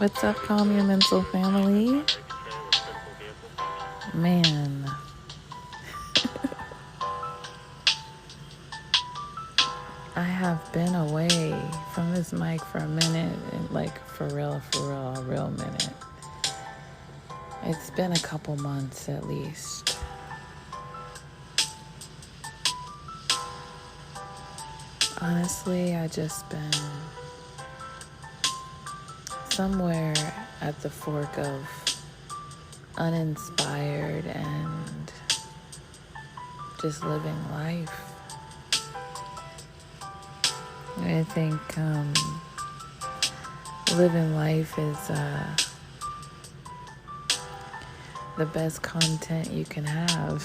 What's up, Calm Your Mental family? Man, I have been away from this mic for a minute, like for real, a real minute. It's been a couple months at least. Honestly, I just been somewhere at the fork of uninspired and just living life. I think living life is the best content you can have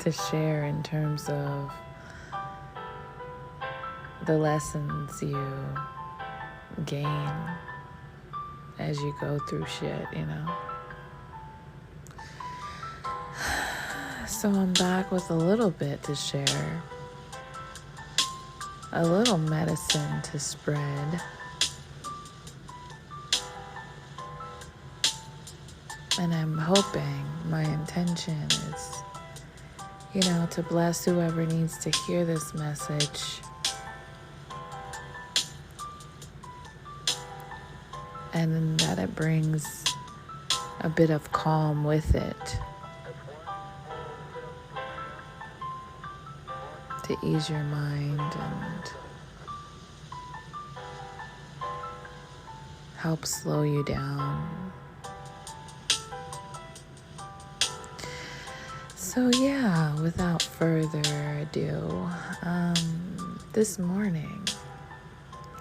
to share in terms of the lessons you gain as you go through shit, you know. So I'm back with a little bit to share, a little medicine to spread, and I'm hoping, my intention is, to bless whoever needs to hear this message, and that it brings a bit of calm with it to ease your mind and help slow you down. So yeah, without further ado, this morning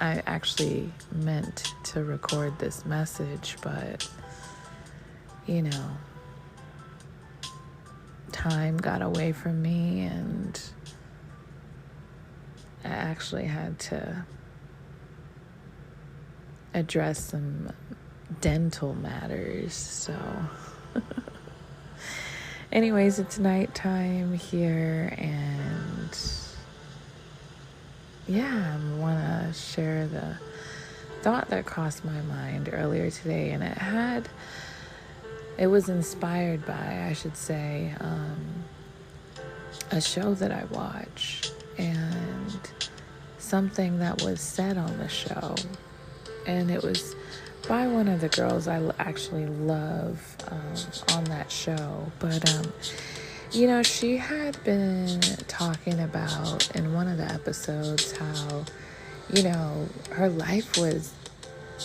I actually meant to record this message, but time got away from me and I actually had to address some dental matters. So anyways, it's nighttime here, and I want to share the thought that crossed my mind earlier today, and it was inspired by, I should say, a show that I watch, and something that was said on the show, and it was by one of the girls I actually love on that show. But she had been talking about in one of the episodes how her life was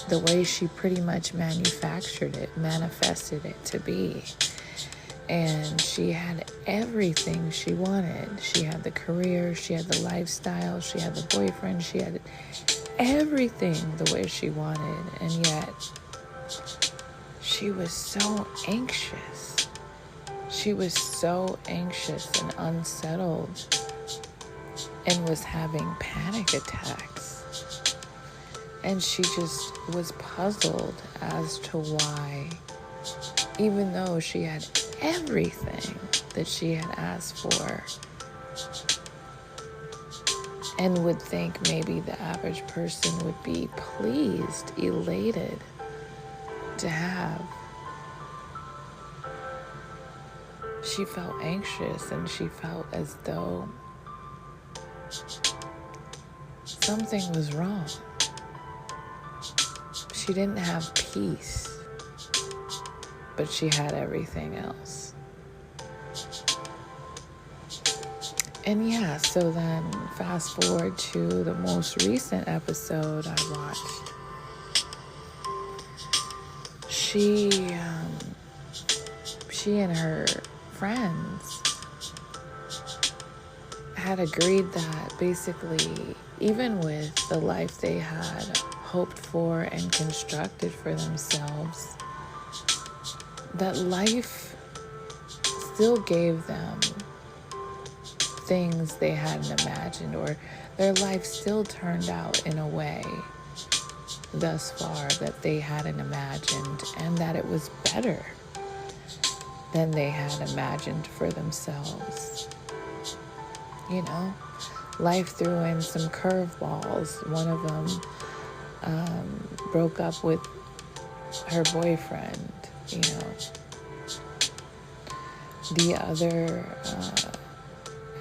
the way she pretty much manifested it to be. And she had everything she wanted. She had the career, she had the lifestyle, she had the boyfriend, she had everything the way she wanted. And yet, she was so anxious. She was so anxious and unsettled and was having panic attacks. And she just was puzzled as to why, even though she had everything that she had asked for and would think maybe the average person would be pleased, elated to have, she felt anxious and she felt as though something was wrong. She didn't have peace, but she had everything else. And so then fast forward to the most recent episode I watched. She and her friends had agreed that basically, even with the life they had hoped for and constructed for themselves, that life still gave them things they hadn't imagined, or their life still turned out in a way thus far that they hadn't imagined, and that it was better than they had imagined for themselves. Life threw in some curveballs. One of them broke up with her boyfriend, you know. The other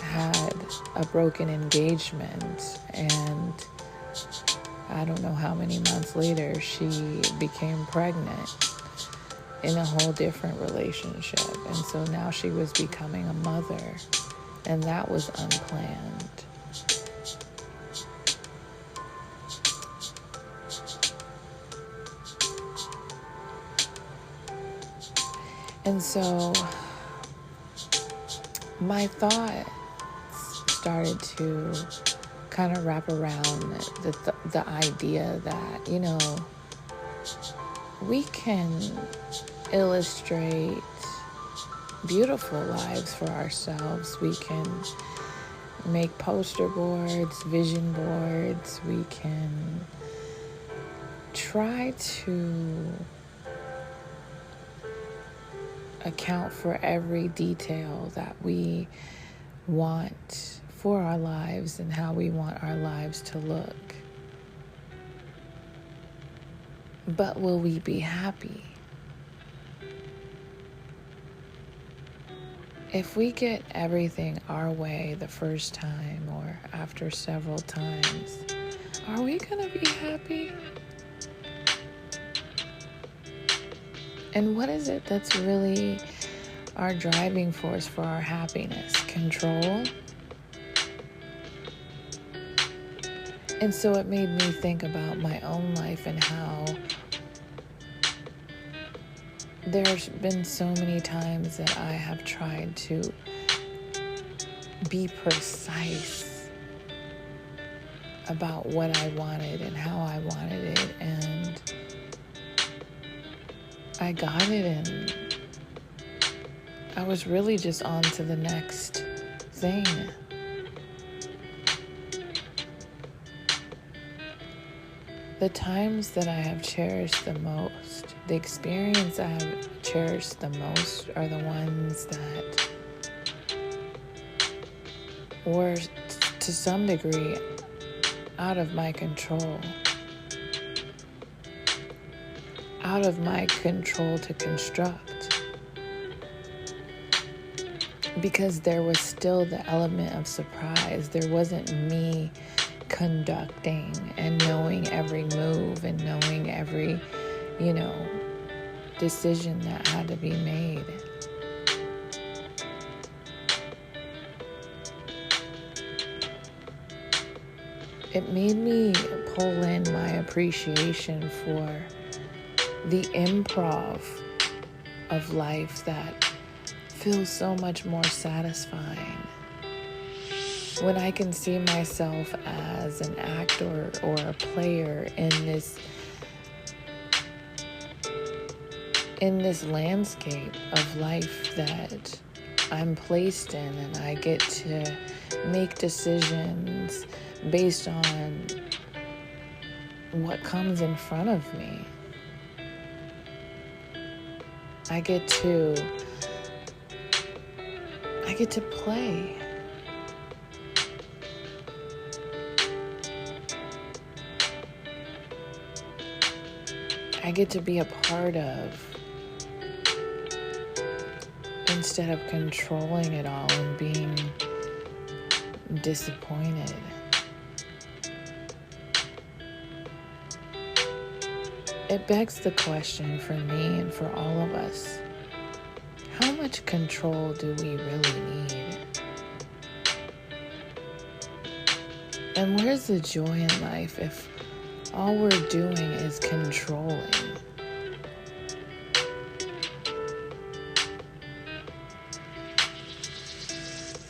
had a broken engagement, and I don't know how many months later she became pregnant in a whole different relationship. And so now she was becoming a mother, and that was unplanned. And so my thoughts started to kind of wrap around the idea that, you know, we can illustrate beautiful lives for ourselves. We can make poster boards, vision boards. We can try to account for every detail that we want for our lives and how we want our lives to look. But will we be happy? If we get everything our way the first time or after several times, are we going to be happy? And what is it that's really our driving force for our happiness? Control? And so it made me think about my own life and how there's been so many times that I have tried to be precise about what I wanted and how I wanted it, and I got it, and I was really just on to the next thing. The times that I have cherished the most, the experience I have cherished the most are the ones that were to some degree out of my control. Out of my control to construct. Because there was still the element of surprise. There wasn't me conducting and knowing every move and knowing every, decision that had to be made. It made me pull in my appreciation for the improv of life that feels so much more satisfying. When I can see myself as an actor or a player in this landscape of life that I'm placed in, and I get to make decisions based on what comes in front of me. I get to play. I get to be a part of, instead of controlling it all and being disappointed. It begs the question for me and for all of us, how much control do we really need? And where's the joy in life if all we're doing is controlling?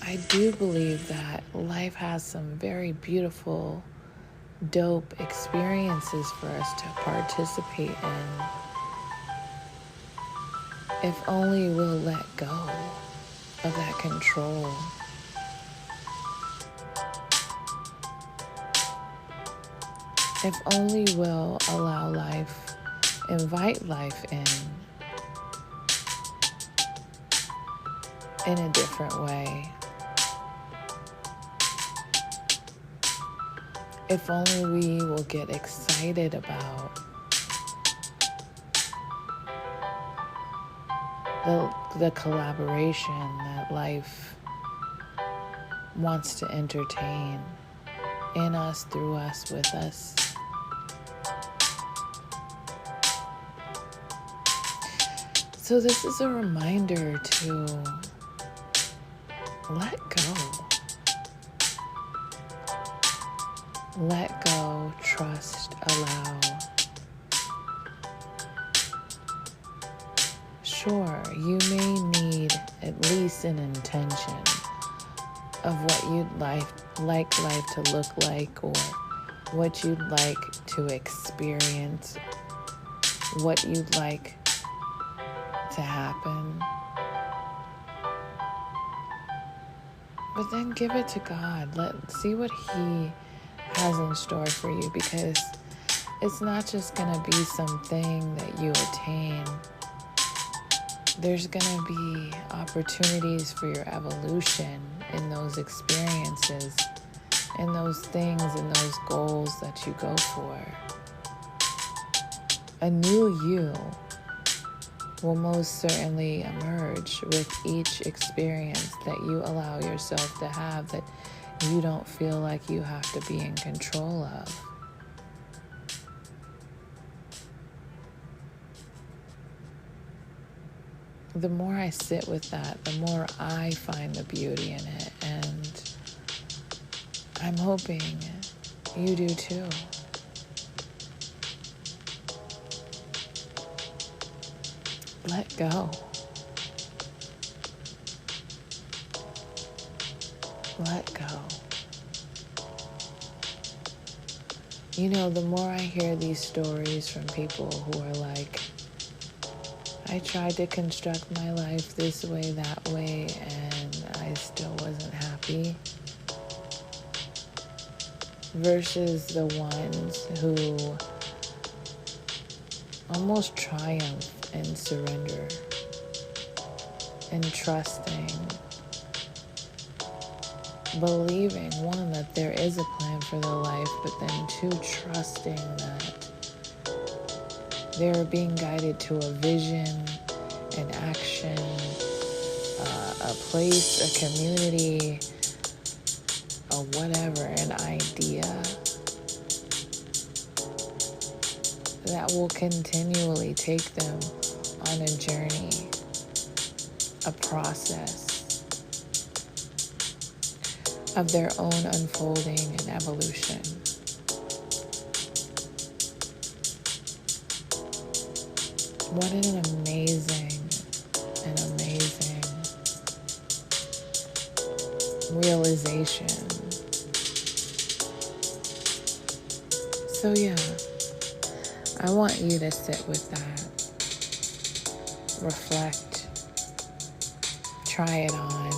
I do believe that life has some very beautiful, dope experiences for us to participate in, if only we'll let go of that control. If only we'll allow life, invite life in a different way. If only we will get excited about the collaboration that life wants to entertain in us, through us, with us. So this is a reminder to let go. Let go, trust, allow. Sure, you may need at least an intention of what you'd like life to look like, or what you'd like to experience, what you'd like to happen. But then give it to God. See what He has in store for you, because it's not just going to be something that you attain. There's going to be opportunities for your evolution in those experiences, in those things, in those goals that you go for. A new you will most certainly emerge with each experience that you allow yourself to have, that you don't feel like you have to be in control of. The more I sit with that, the more I find the beauty in it, and I'm hoping you do too. Let go. Let go. You know, the more I hear these stories from people who are like, I tried to construct my life this way, that way, and I still wasn't happy, versus the ones who almost triumph and surrender and trusting, believing, one, that there is a plan for their life, but then two, trusting that they're being guided to a vision, an action, a place, a community, a whatever, an idea that will continually take them on a journey, a process of their own unfolding and evolution. What an amazing realization. So yeah, I want you to sit with that, reflect, try it on,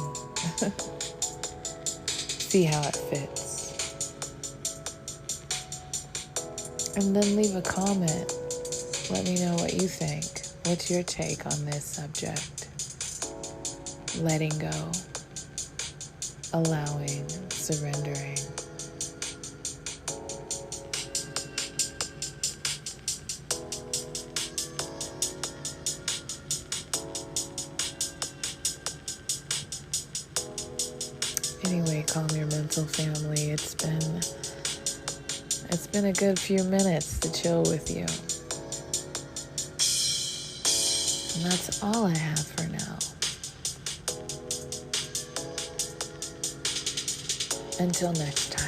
see how it fits, and then leave a comment. Let me know what you think. What's your take on this subject? Letting go, allowing, surrendering. Anyway, calm your mental family. It's been a good few minutes to chill with you. And that's all I have for now. Until next time.